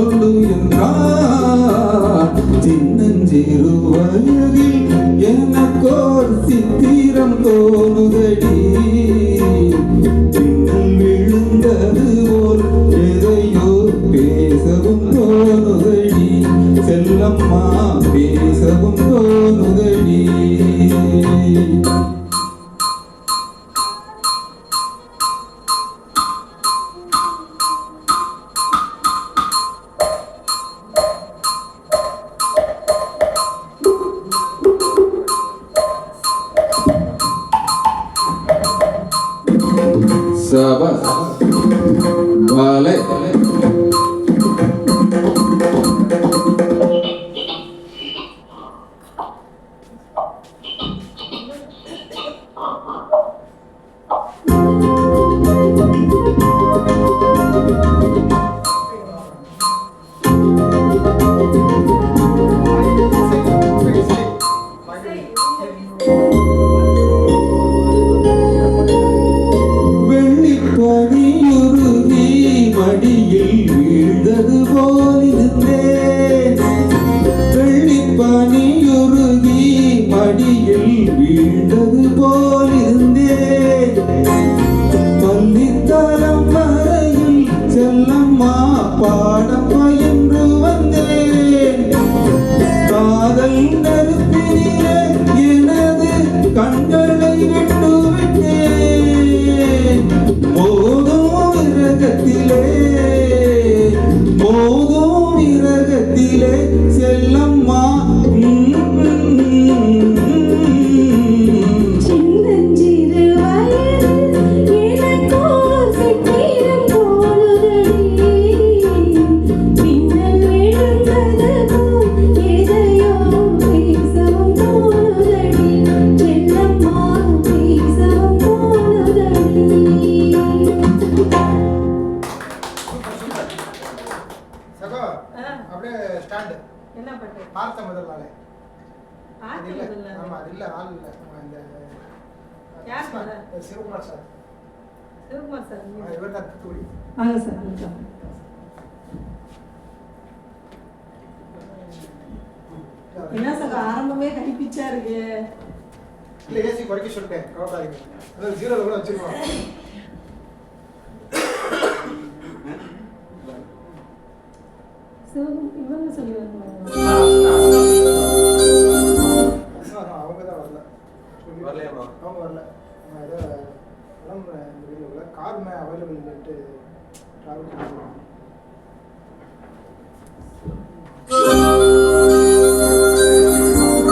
சொல்லு என்றான். சின்னஞ்சிறு வயதில் எனக்கோர் சித்திரம் தோணுதடி. பின்னல் விழுந்தது போல் எதையோ பேசவும் தோணுதடி. செல்லம்மா பேசவும் தோணுதடி. Sahabat, balik. பனியுருகி மடியில் வீழ்ந்தது போலிருந்தேன். வெள்ளிப்பனியுருகி மடியில் வீழ்ந்தது போலிருந்தேன். பள்ளித்தலம் வரையில் செல்லம்மா பாடம் பயின்று வந்தேன். காதல் நெருப்பினிலே எனது கண்களை விட்டு விட்டேன். மோதும் இரகத்திலே செல்லம்மா. சின்னஞ்சிறு வயதில் எனக்கோர் சித்திரம் தோணுதடி. பின்னல் விழுந்தது போல் எதையோ பேசவும் தோணுதடி. செல்லம்மா பேசவும் தோணுதடி. சகோ அப்படியே ஸ்டாண்ட் என்ன பண்றது? பார்த்த முதல் நாளே பார்த்த இல்ல. முதல் நாள். ஆமா அது இல்ல ஆள் இல்ல இந்த யார் sir? Sivakumar sir. Sivakumar sir இவர் தான் தூத்துக்குடி. வாங்க சார். என்ன சார் ஆரம்பமே கைப்பிச்சா இருக்கு. இல்ல ஏசி குறைக்க சொல்லிட்டேன், கவலைப்படாதீங்க. அதாவது ஜீரோல கூட வச்சிருக்கோம். இவங்க சொல்லி அவங்க தான் வரல. வரலையாமா? அவங்க வரல. ஏதோ உடம்பு இந்த வீடியோவில் கார் அவைலபிள் ட்ராவல் பண்ணுவாங்க.